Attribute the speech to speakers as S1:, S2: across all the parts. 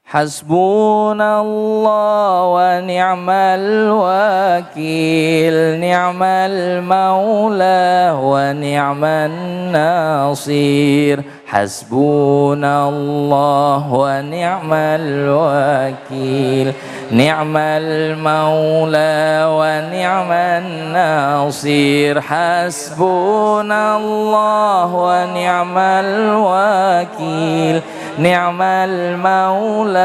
S1: Hasbunallah wa ni'mal wakil, ni'mal maula wa ni'man nasir. Hasbunallah wa ni'mal wakil, ni'mal maula wa ni'man nasir. Hasbunallah wa ni'mal wakil, ni'mal maula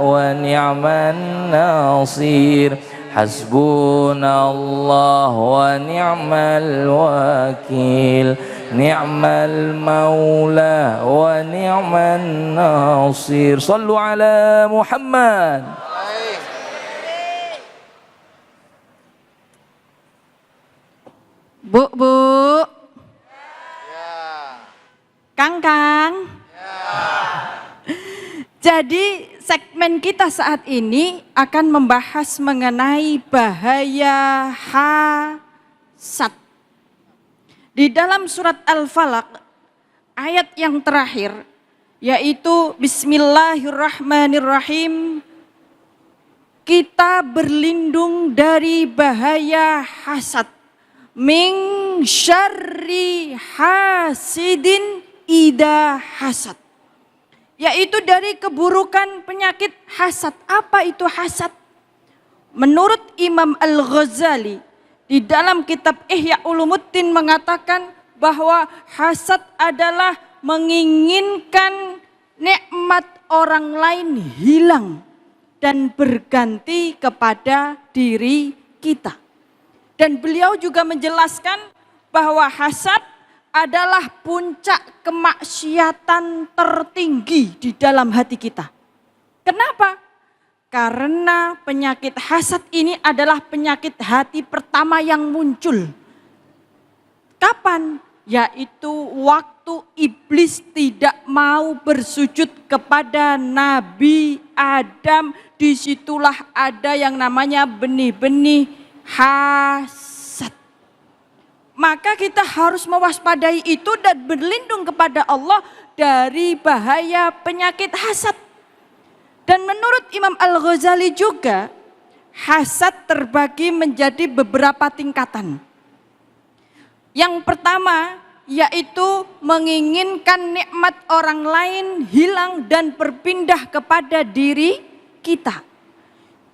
S1: wa ni'man nasir. Hasbunallah wa ni'mal wakil, ni'mal maula wa ni'man nasir. Sallu ala Muhammad.
S2: Bu, Kang. Jadi segmen kita saat ini akan membahas mengenai bahaya hasad. Di dalam surat Al-Falaq ayat yang terakhir yaitu Bismillahirrahmanirrahim, kita berlindung dari bahaya hasad. Min syarri hasidin idza hasad. Yaitu dari keburukan penyakit hasad. Apa itu hasad? Menurut Imam Al-Ghazali di dalam kitab Ihya Ulumuddin mengatakan bahwa hasad adalah menginginkan nikmat orang lain hilang dan berganti kepada diri kita. Dan beliau juga menjelaskan bahwa hasad adalah puncak kemaksiatan tertinggi di dalam hati kita. Kenapa? Karena penyakit hasad ini adalah penyakit hati pertama yang muncul. Kapan? Yaitu waktu iblis tidak mau bersujud kepada Nabi Adam. Disitulah ada yang namanya benih-benih hasad. Maka kita harus mewaspadai itu dan berlindung kepada Allah dari bahaya penyakit hasad. Dan menurut Imam Al-Ghazali juga, hasad terbagi menjadi beberapa tingkatan. Yang pertama yaitu menginginkan nikmat orang lain hilang dan berpindah kepada diri kita.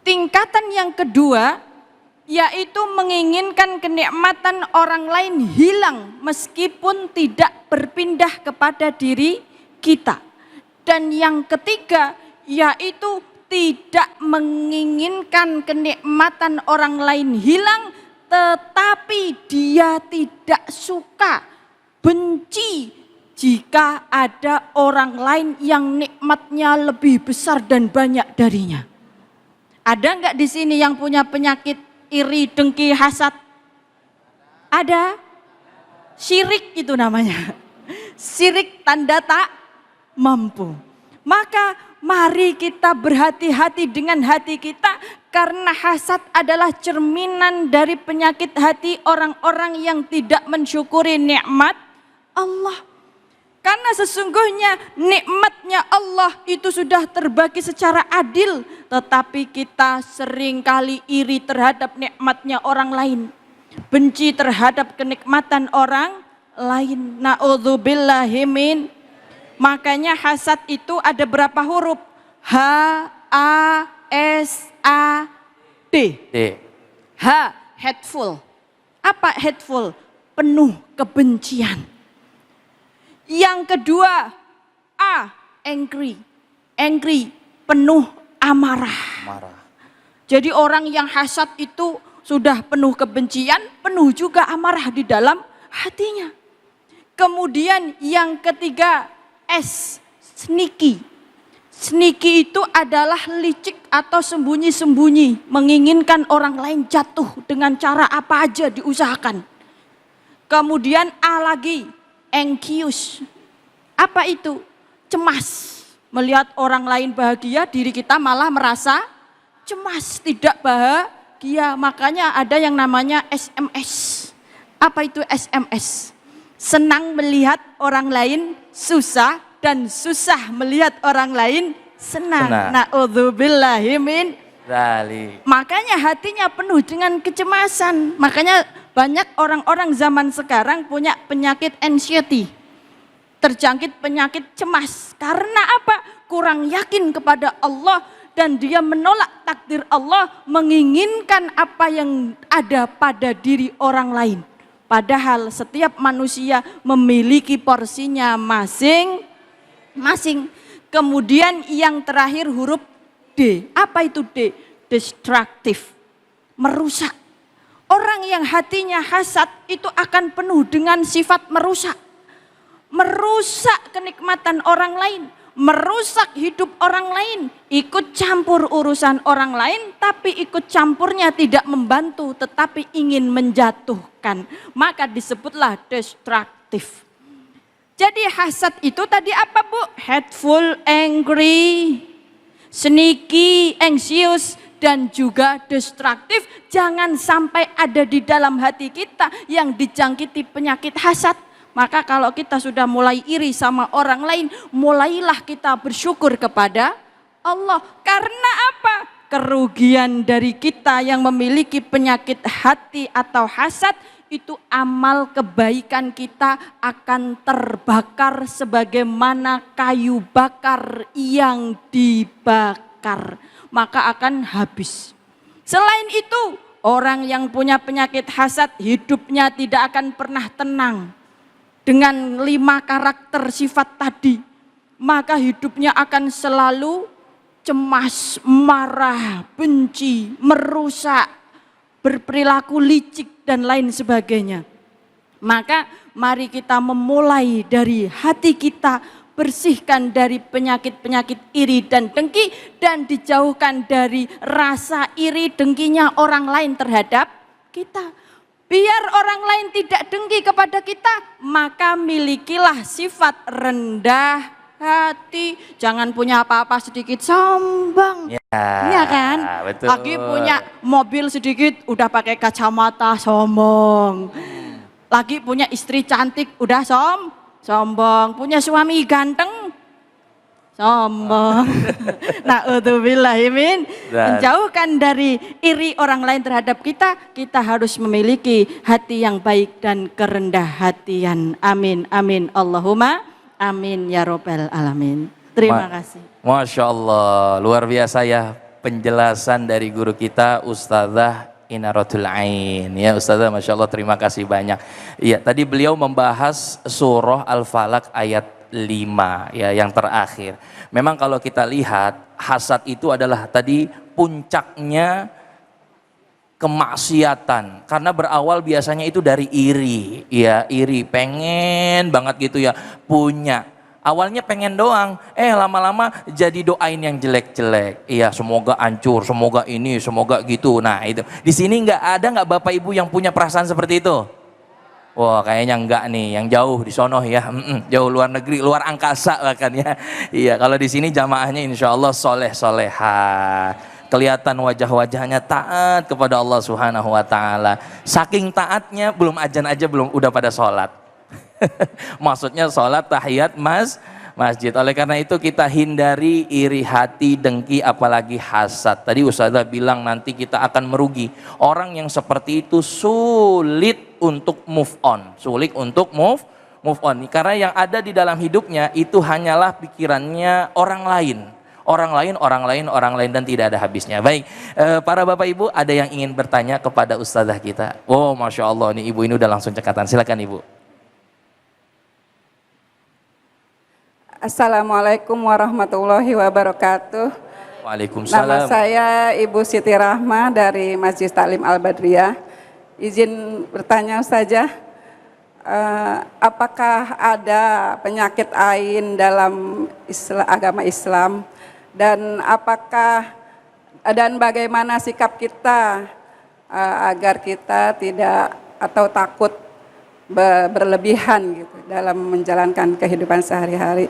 S2: Tingkatan yang kedua yaitu menginginkan kenikmatan orang lain hilang meskipun tidak berpindah kepada diri kita. Dan yang ketiga yaitu tidak menginginkan kenikmatan orang lain hilang, tetapi dia tidak suka, benci jika ada orang lain yang nikmatnya lebih besar dan banyak darinya. Ada enggak di sini yang punya penyakit iri, dengki, hasad? Ada? Syirik itu namanya. Syirik tanda tak mampu. Maka mari kita berhati-hati dengan hati kita, karena hasad adalah cerminan dari penyakit hati orang-orang yang tidak mensyukuri nikmat Allah. Karena sesungguhnya nikmatnya Allah itu sudah terbagi secara adil, tetapi kita seringkali iri terhadap nikmatnya orang lain, benci terhadap kenikmatan orang lain. Na'udzubillahi min. Makanya hasad itu ada berapa huruf? H, A, S, A, D. H, hateful. Apa hateful? Penuh kebencian. Yang kedua, A, angry. Angry, penuh amarah. Jadi orang yang hasad itu sudah penuh kebencian, penuh juga amarah di dalam hatinya. Kemudian yang ketiga, S, sneaky. Sneaky itu adalah licik atau sembunyi-sembunyi, menginginkan orang lain jatuh dengan cara apa aja diusahakan. Kemudian A lagi, anxious. Apa itu? Cemas. Melihat orang lain bahagia, diri kita malah merasa cemas, tidak bahagia. Makanya ada yang namanya SMS. Apa itu SMS? Senang melihat orang lain susah dan susah melihat orang lain senang.
S1: Senang.
S2: Na'udzubillahi min
S1: Dzalik.
S2: Makanya hatinya penuh dengan kecemasan. Makanya banyak orang-orang zaman sekarang punya penyakit anxiety. Terjangkit penyakit cemas. Karena apa? Kurang yakin kepada Allah dan dia menolak takdir Allah, menginginkan apa yang ada pada diri orang lain. Padahal setiap manusia memiliki porsinya masing-masing. Kemudian yang terakhir huruf D. Apa itu D? Destruktif. Merusak. Orang yang hatinya hasad itu akan penuh dengan sifat merusak. Merusak kenikmatan orang lain. Merusak hidup orang lain. Ikut campur urusan orang lain, tapi ikut campurnya tidak membantu, tetapi ingin menjatuhkan. Maka disebutlah destruktif. Jadi hasad itu tadi apa Bu? Hateful, angry, sneaky, anxious, dan juga destruktif. Jangan sampai ada di dalam hati kita yang dijangkiti penyakit hasad. Maka kalau kita sudah mulai iri sama orang lain, mulailah kita bersyukur kepada Allah. Karena apa? Kerugian dari kita yang memiliki penyakit hati atau hasad, itu amal kebaikan kita akan terbakar sebagaimana kayu bakar yang dibakar. Maka akan habis. Selain itu, orang yang punya penyakit hasad hidupnya tidak akan pernah tenang. Dengan 5 karakter sifat tadi, maka hidupnya akan selalu cemas, marah, benci, merusak, berperilaku licik dan lain sebagainya. Maka mari kita memulai dari hati kita, bersihkan dari penyakit-penyakit iri dan dengki, dan dijauhkan dari rasa iri dengkinya orang lain terhadap kita. Biar orang lain tidak dengki kepada kita, maka milikilah sifat rendah hati. Jangan punya apa-apa sedikit sombong. Ya kan?
S1: Betul.
S2: Lagi punya mobil sedikit udah pakai kacamata sombong. Lagi punya istri cantik udah sombong. Punya suami ganteng sombong. Na'udzubillahi min. Menjauhkan dari iri orang lain terhadap kita, kita harus memiliki hati yang baik dan kerendah hatian. Amin, amin. Allahumma amin ya robbal alamin. Terima kasih.
S1: Masya Allah, luar biasa ya penjelasan dari guru kita Ustazah Inaratul Ain. Ya Ustazah, Masya Allah, terima kasih banyak. Iya, tadi beliau membahas surah Al-Falaq ayat 5 ya, yang terakhir. Memang kalau kita lihat hasad itu adalah tadi puncaknya kemaksiatan, karena berawal biasanya itu dari iri, ya iri, pengen banget gitu ya punya. Awalnya pengen doang, lama-lama jadi doain yang jelek-jelek. Iya, semoga hancur, semoga ini, semoga gitu. Nah itu, di sini nggak Bapak Ibu yang punya perasaan seperti itu? Wah, kayaknya enggak nih, yang jauh di sono ya, jauh luar negeri, luar angkasa bahkan ya. Iya, kalau di sini jamaahnya insya Allah soleh-soleha. Kelihatan wajah-wajahnya taat kepada Allah Subhanahu Wa Taala. Saking taatnya, belum azan aja belum udah pada sholat. Maksudnya sholat tahiyat masjid. Oleh karena itu kita hindari iri hati, dengki, apalagi hasad. Tadi Ustazah bilang nanti kita akan merugi. Orang yang seperti itu sulit untuk move on. Sulit untuk move on. Karena yang ada di dalam hidupnya itu hanyalah pikirannya orang lain. Orang lain dan tidak ada habisnya. Baik, para Bapak Ibu ada yang ingin bertanya kepada Ustazah kita. Oh Masya Allah, nih Ibu ini udah langsung cekatan. Silakan Ibu.
S3: Assalamualaikum warahmatullahi wabarakatuh.
S1: Waalaikumsalam.
S3: Nama saya Ibu Siti Rahma dari Masjid Taklim Al-Badriyah. Izin bertanya Ustazah, apakah ada penyakit ain dalam agama Islam, dan bagaimana sikap kita agar kita tidak atau takut berlebihan gitu dalam menjalankan kehidupan sehari-hari.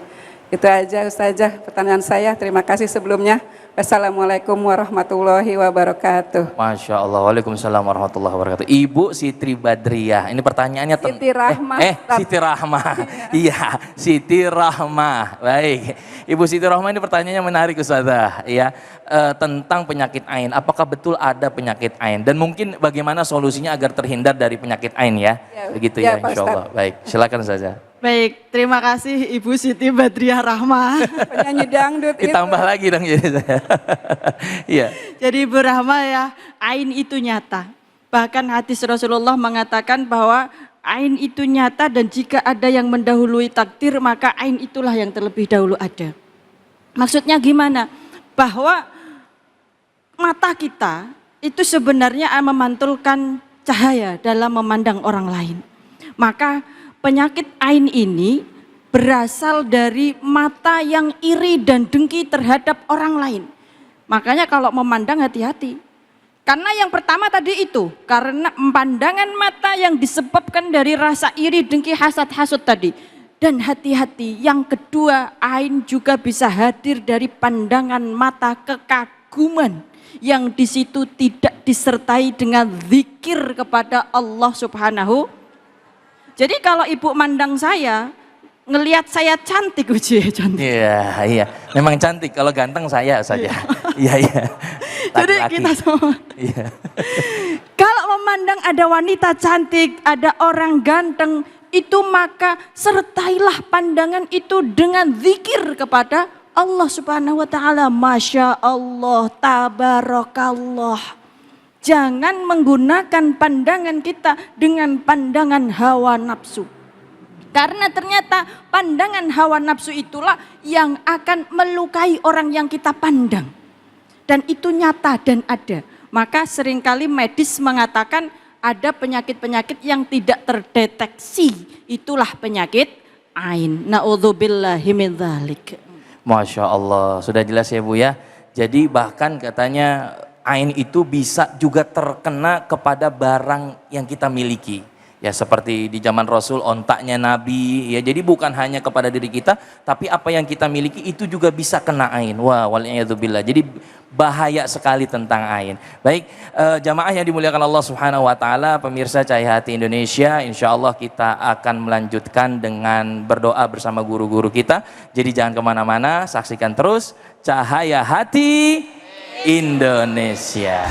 S3: Itu aja Ustazah pertanyaan saya. Terima kasih sebelumnya. Wassalamualaikum warahmatullahi wabarakatuh.
S1: Masya Allah, waalaikumsalam warahmatullahi wabarakatuh. Ibu Siti Badriah, ini pertanyaannya
S3: Siti Rahmah.
S1: Siti Rahmah, iya Siti Rahmah. Baik, Ibu Siti Rahmah ini pertanyaannya menarik Ustazah, ya tentang penyakit ain. Apakah betul ada penyakit ain? Dan mungkin bagaimana solusinya agar terhindar dari penyakit ain ya? Begitu ya,
S3: Pak
S1: Insya Allah.
S3: Ustadz.
S1: Baik, silakan saja.
S2: Baik, terima kasih Ibu Siti Badriah Rahmah.
S3: Penyanyi dangdut itu.
S1: Ditambah lagi dong jadi saya. Iya.
S2: Jadi Ibu Rahmah ya, ain itu nyata. Bahkan hadis Rasulullah mengatakan bahwa ain itu nyata dan jika ada yang mendahului takdir maka ain itulah yang terlebih dahulu ada. Maksudnya gimana? Bahwa mata kita itu sebenarnya memantulkan cahaya dalam memandang orang lain. Maka penyakit ain ini berasal dari mata yang iri dan dengki terhadap orang lain. Makanya kalau memandang hati-hati. Karena yang pertama tadi itu, karena pandangan mata yang disebabkan dari rasa iri, dengki, hasad, hasud tadi. Dan hati-hati, yang kedua ain juga bisa hadir dari pandangan mata kekaguman. Yang di situ tidak disertai dengan zikir kepada Allah Subhanahu. Jadi kalau ibu mandang saya, ngelihat saya cantik, uji cantik.
S1: Iya, iya. Memang cantik. Kalau ganteng saya saja. Iya, iya.
S2: Jadi
S1: Laki-laki.
S2: kita semua.
S1: Iya.
S2: Kalau memandang ada wanita cantik, ada orang ganteng, itu maka sertailah pandangan itu dengan zikir kepada Allah Subhanahu wa taala. Masya Allah, tabarakallah. Jangan menggunakan pandangan kita dengan pandangan hawa nafsu. Karena ternyata pandangan hawa nafsu itulah yang akan melukai orang yang kita pandang. Dan itu nyata dan ada. Maka seringkali medis mengatakan ada penyakit-penyakit yang tidak terdeteksi. Itulah penyakit ain. Na'udzubillahi min dzalik.
S1: Masya Allah, sudah jelas ya Bu ya. Jadi bahkan katanya ain itu bisa juga terkena kepada barang yang kita miliki. Ya seperti di zaman Rasul ontaknya Nabi, ya jadi bukan hanya kepada diri kita, tapi apa yang kita miliki itu juga bisa kena ain. Wah, waliyadzubillah. Jadi bahaya sekali tentang ain. Baik, jamaah yang dimuliakan Allah Subhanahu wa taala, pemirsa Cahaya Hati Indonesia, insya Allah kita akan melanjutkan dengan berdoa bersama guru-guru kita. Jadi jangan kemana-mana, saksikan terus Cahaya Hati Indonesia.